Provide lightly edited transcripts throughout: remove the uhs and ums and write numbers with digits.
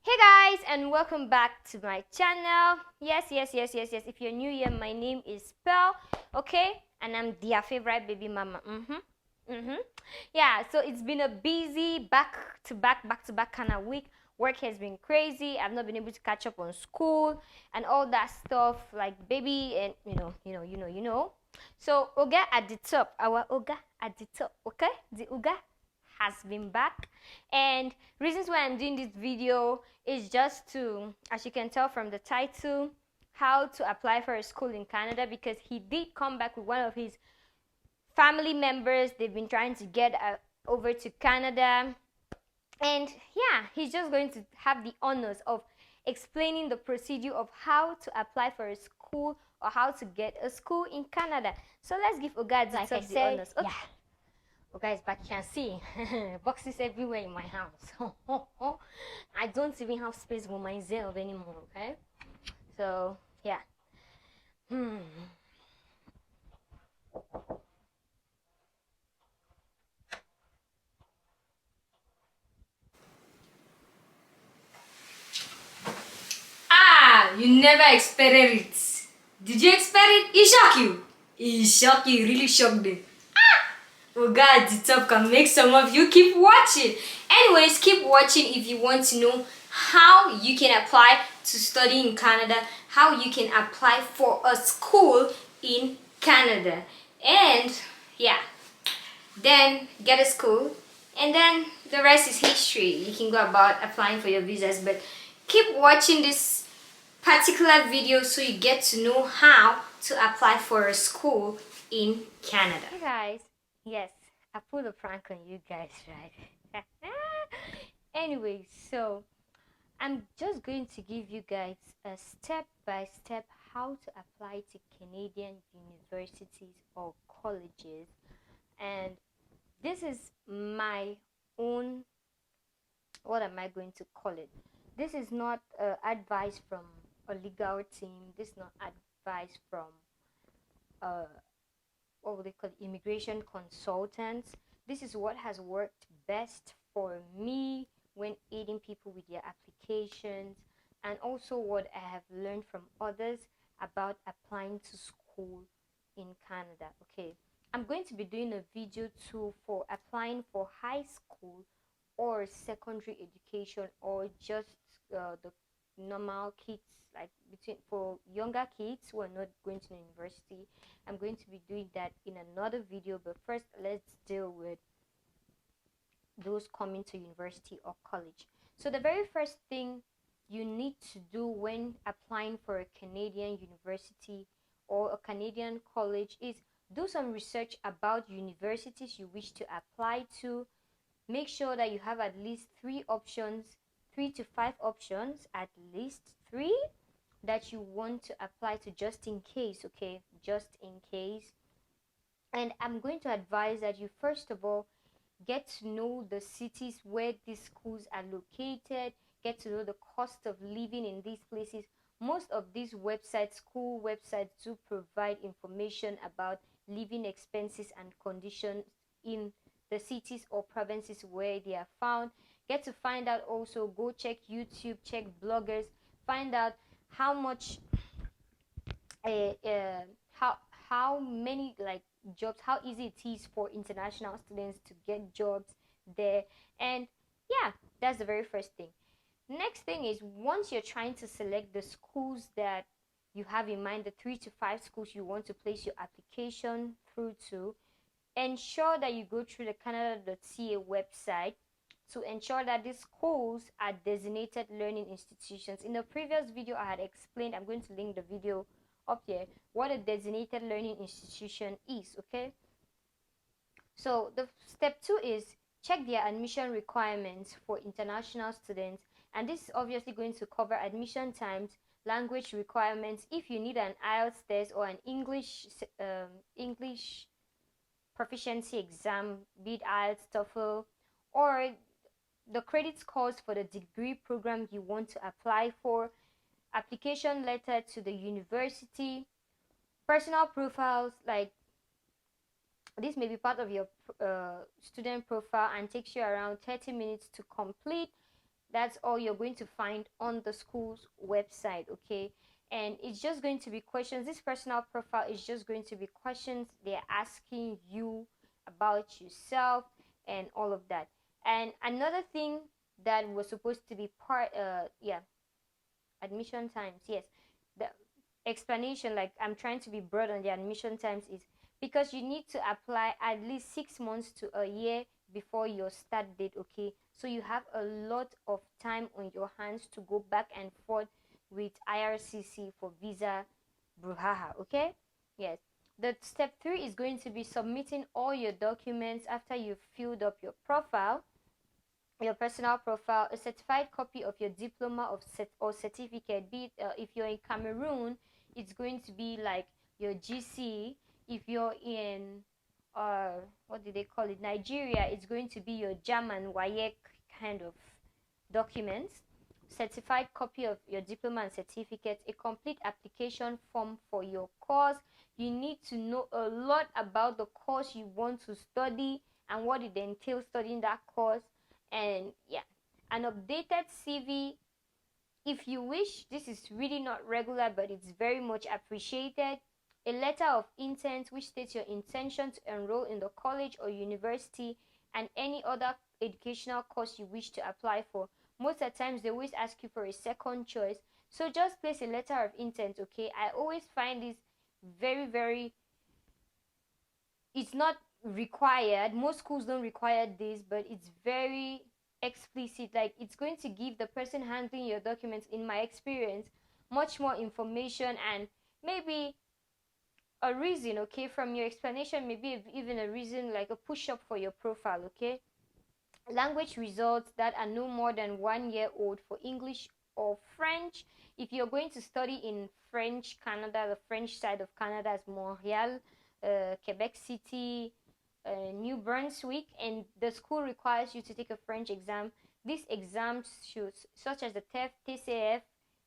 Hey guys, and welcome back to my channel. Yes. If you're new here, my name is Pearl, okay? And I'm their favorite baby mama. Yeah, so it's been a busy back to back kind of week. Work has been crazy. I've not been able to catch up on school and all that stuff, like baby and you know. So Oga at the top, our Oga at the top, okay? The Oga has been back, and reasons why I'm doing this video is just to, as you can tell from the title, how to apply for a school in Canada, because he did come back with one of his family members. They've been trying to get over to Canada, and yeah, he's just going to have the honors of explaining the procedure of how to apply for a school or how to get a school in Canada. So let's give Oga the honors. Okay. Yeah. Okay, guys, but you can see boxes everywhere in my house. I don't even have space for myself anymore, okay? So, yeah. You never expected it. Did you expect it? It shocked you. It shocked you, really shocked you. Oh God, the top can make some of you keep watching. Anyways, keep watching if you want to know how you can apply to study in Canada, how you can apply for a school in Canada. And yeah, then get a school, and then the rest is history. You can go about applying for your visas, but keep watching this particular video so you get to know how to apply for a school in Canada. Hey guys, yes, I pulled a prank on you guys, right? Anyway, so I'm just going to give you guys a step-by-step how to apply to Canadian universities or colleges, and this is my own, what am I going to call it? This is not advice from a legal team. This is not advice from what would they call it? Immigration consultants. This is what has worked best for me when aiding people with their applications, and also what I have learned from others about applying to school in Canada. Okay, I'm going to be doing a video too for applying for high school or secondary education, or just the normal kids, like between for younger kids who are not going to university. I'm going to be doing that in another video, but first let's deal with those coming to university or college. So the very first thing you need to do when applying for a Canadian university or a Canadian college is do some research about universities you wish to apply to. Make sure that you have at least 3 options, 3 to 5 options, at least 3 that you want to apply to, just in case, okay? Just in case. And I'm going to advise that you first of all get to know the cities where these schools are located, get to know the cost of living in these places. Most of these websites, school websites, do provide information about living expenses and conditions in the cities or provinces where they are found. Get to find out also, go check YouTube, check bloggers, find out how much how many like jobs, how easy it is for international students to get jobs there. And yeah, that's the very first thing. Next thing is, once you're trying to select the schools that you have in mind, the 3 to 5 schools you want to place your application through to, ensure that you go through the Canada.ca website to ensure that these schools are designated learning institutions. In the previous video I had explained, I'm going to link the video up here, what a designated learning institution is, okay? So the step 2 is check their admission requirements for international students, and this is obviously going to cover admission times, language requirements, if you need an IELTS test or an English proficiency exam, be it IELTS, TOEFL, or the credit scores for the degree program you want to apply for, application letter to the university, personal profiles, like this may be part of your student profile and takes you around 30 minutes to complete. That's all you're going to find on the school's website, okay? And it's just going to be questions. This personal profile is just going to be questions they're asking you about yourself and all of that. And another thing that was supposed to be part, admission times, yes, the explanation, like I'm trying to be broad on the admission times, is because you need to apply at least 6 months to a year before your start date, okay? So you have a lot of time on your hands to go back and forth with IRCC for visa brouhaha, okay? Yes. The step 3 is going to be submitting all your documents after you've filled up your profile, your personal profile, a certified copy of your diploma or certificate. Be it, if you're in Cameroon, it's going to be like your GC. If you're in what do they call it, Nigeria, it's going to be your German WAEC kind of documents, certified copy of your diploma and certificate, a complete application form for your course. You need to know a lot about the course you want to study and what it entails studying that course. And yeah, an updated CV if you wish. This is really not regular, but it's very much appreciated. A letter of intent which states your intention to enroll in the college or university and any other educational course you wish to apply for. Most of the times they always ask you for a second choice, so just place a letter of intent, okay? I always find this very, it's not required. Most schools don't require this, but it's very explicit. Like, it's going to give the person handling your documents, in my experience, much more information and maybe a reason, okay, from your explanation, maybe even a reason, like a push-up for your profile, okay? Language results that are no more than 1 year old for English or French. If you're going to study in French Canada, the French side of Canada is Montreal, Quebec City, New Brunswick, and the school requires you to take a French exam. These exams should, such as the TEF, TCF,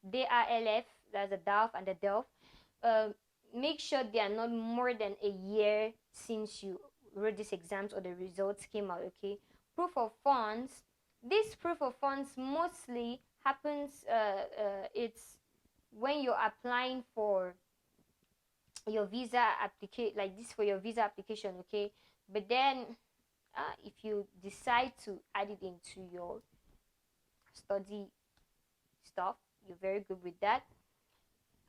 DALF, that's the DALF and the DELF, make sure they are not more than a year since you wrote these exams or the results came out, okay? Proof of funds. This proof of funds mostly happens, it's when you're applying for your visa application, like this for your visa application, okay? But then if you decide to add it into your study stuff, you're very good with that.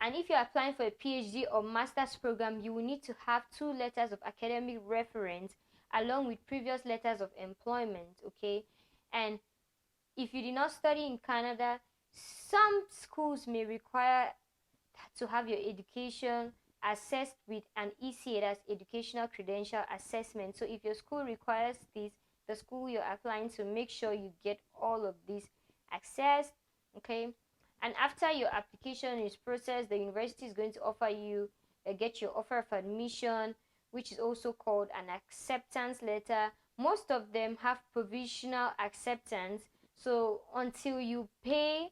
And if you're applying for a PhD or master's program, you will need to have 2 letters of academic reference along with previous letters of employment, okay? And if you did not study in Canada, some schools may require to have your education assessed with an ECA, that's Educational Credential Assessment. So if your school requires this, the school you're applying to, make sure you get all of this accessed, okay? And after your application is processed, the university is going to offer you, get your offer of admission, which is also called an acceptance letter. Most of them have provisional acceptance. So until you pay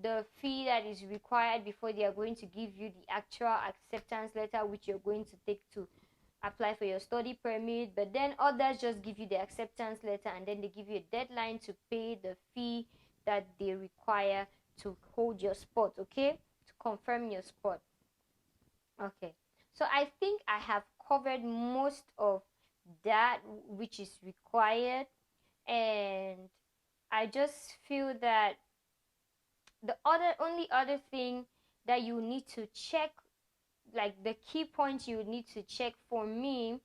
the fee that is required before they are going to give you the actual acceptance letter, which you're going to take to apply for your study permit. But then others just give you the acceptance letter and then they give you a deadline to pay the fee that they require to hold your spot, okay, to confirm your spot. Okay, so I think I have covered most of that which is required, and I just feel that the only other thing that you need to check, like the key points you need to check for me,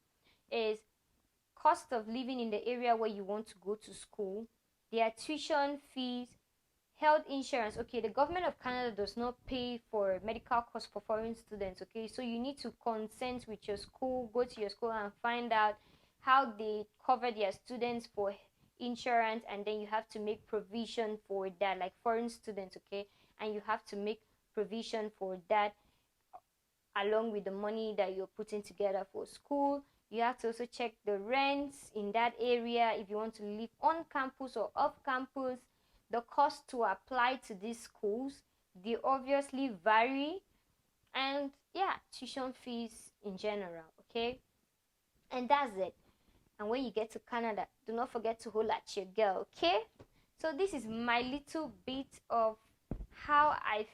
is cost of living in the area where you want to go to school, their tuition fees, health insurance. Okay, the government of Canada does not pay for medical costs for foreign students, okay? So you need to consent with your school, go to your school and find out how they cover their students for insurance, and then you have to make provision for that, like foreign students, okay? And you have to make provision for that along with the money that you're putting together for school. You have to also check the rents in that area if you want to live on campus or off campus. The cost to apply to these schools, they obviously vary, and yeah, tuition fees in general, okay? And that's it. And when you get to Canada, do not forget to hold at your girl, okay? So this is my little bit of how I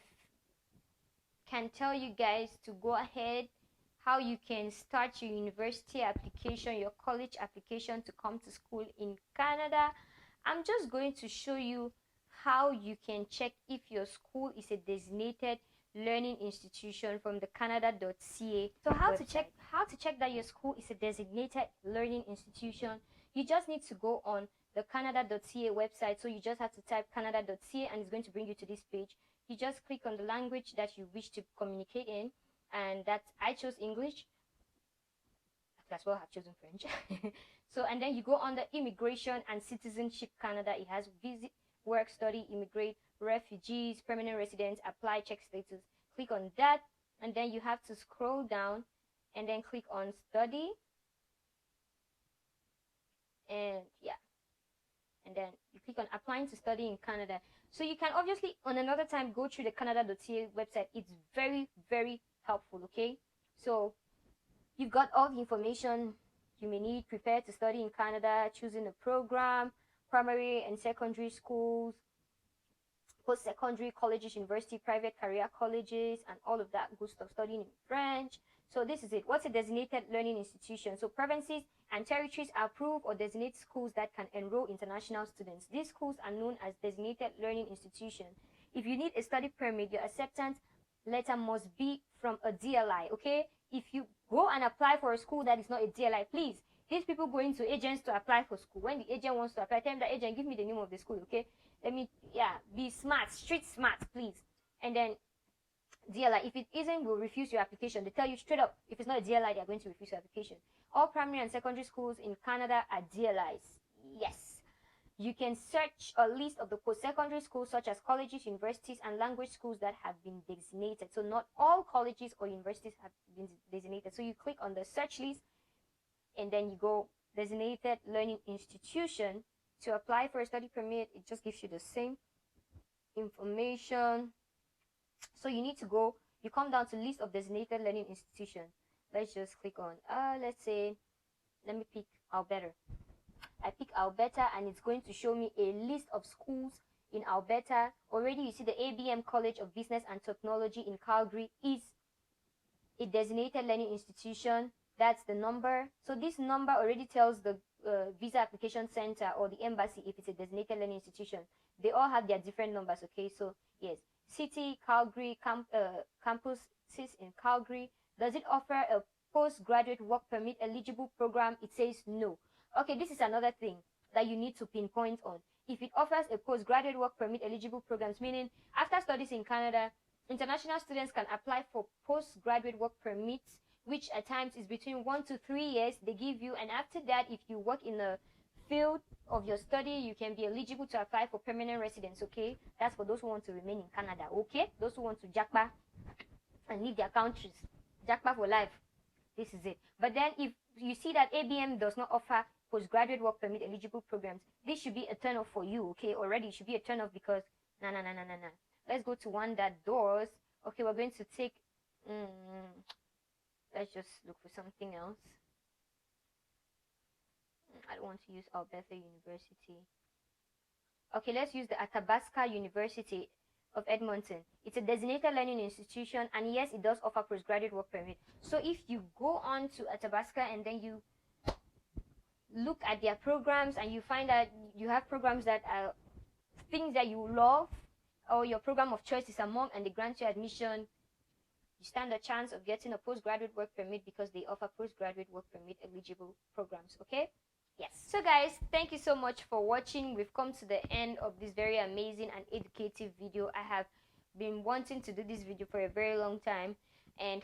can tell you guys to go ahead, how you can start your university application, your college application to come to school in Canada. I'm just going to show you how you can check if your school is a designated learning institution from the canada.ca. So how to check that your school is a designated learning institution? You just need to go on the canada.ca website. So you just have to type canada.ca and it's going to bring you to this page. You just click on the language that you wish to communicate in, and that I chose English. As well, I've chosen French. So, and then you go on the Immigration and Citizenship Canada. It has visit, work, study, immigrate, refugees, permanent residents, apply, check status. Click on that, and then you have to scroll down and then click on study. And yeah, and then you click on applying to study in Canada. So you can obviously on another time go through the canada.ca website. It's very, very helpful. Okay, so you've got all the information you may need. Prepare to study in Canada, choosing a program, primary and secondary schools, post-secondary colleges, university, private career colleges, and all of that good stuff, studying in French. So this is it. What's a designated learning institution? So provinces and territories approve or designate schools that can enroll international students. These schools are known as designated learning institutions. If you need a study permit, your acceptance letter must be from a DLI, okay? If you go and apply for a school that is not a DLI, please, these people going to agents to apply for school. When the agent wants to apply, tell them the agent, give me the name of the school, okay? Be smart, street smart, please. And then DLI, if it isn't, will refuse your application. They tell you straight up, if it's not a DLI, they're going to refuse your application. All primary and secondary schools in Canada are DLIs. Yes. You can search a list of the post-secondary schools such as colleges, universities, and language schools that have been designated. So not all colleges or universities have been designated. So you click on the search list and then you go designated learning institution. To apply for a study permit, it just gives you the same information. So you need to go, you come down to list of designated learning institution. Let's just click on, let's say, let me pick Alberta. I pick Alberta and it's going to show me a list of schools in Alberta. Already you see the ABM College of Business and Technology in Calgary is a designated learning institution. That's the number. So this number already tells the visa application center or the embassy if it's a designated learning institution. They all have their different numbers, okay? So yes, city, Calgary, campuses in Calgary. Does it offer a postgraduate work permit eligible program? It says no. Okay, this is another thing that you need to pinpoint on. If it offers a postgraduate work permit eligible programs, meaning after studies in Canada, international students can apply for postgraduate work permits, which at times is between 1 to 3 years they give you, and after that, if you work in the field of your study, you can be eligible to apply for permanent residence, okay? That's for those who want to remain in Canada, okay? Those who want to jackpot and leave their countries. Jackpot for life. This is it. But then if you see that ABM does not offer postgraduate work permit eligible programs, this should be a turn off for you, okay? Already it should be a turn off because nah. Let's go to one that does. Okay, we're going to take let's just look for something else. I don't want to use Alberta University. Okay, let's use the Athabasca University of Edmonton. It's a designated learning institution, and yes, it does offer postgraduate work permit. So if you go on to Athabasca and then you look at their programs and you find that you have programs that are things that you love, or your program of choice is among, and they grant you admission, you stand a chance of getting a postgraduate work permit because they offer postgraduate work permit eligible programs, okay? Yes. So guys, thank you so much for watching. We've come to the end of this very amazing and educative video. I have been wanting to do this video for a very long time, and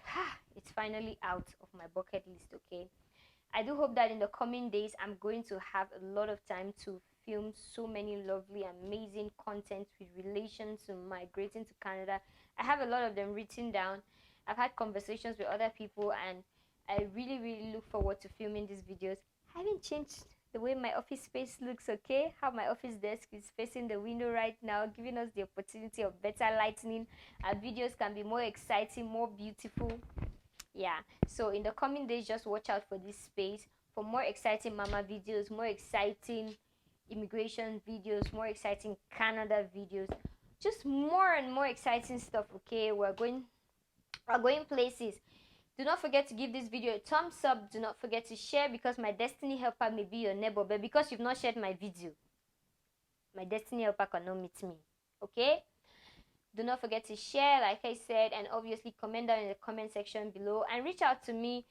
it's finally out of my bucket list, okay? I do hope that in the coming days, I'm going to have a lot of time to film so many lovely, amazing content with relation to migrating to Canada. I have a lot of them written down. I've had conversations with other people, and I really look forward to filming these videos. I haven't changed the way my office space looks, okay? How my office desk is facing the window right now, giving us the opportunity of better lighting. Our videos can be more exciting, more beautiful. Yeah, so in the coming days, just watch out for this space for more exciting mama videos, more exciting immigration videos, more exciting Canada videos, just more and more exciting stuff. Okay, we're going places. Do not forget to give this video a thumbs up. Do not forget to share, because my destiny helper may be your neighbor, but because you've not shared my video, my destiny helper cannot meet me. Okay, do not forget to share, like I said, and obviously comment down in the comment section below, and reach out to me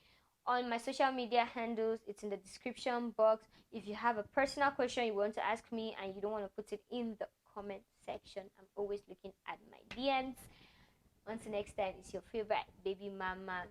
on my social media handles. It's in the description box. If you have a personal question you want to ask me and you don't want to put it in the comment section, I'm always looking at my DMs. Until next time, it's your favorite baby mama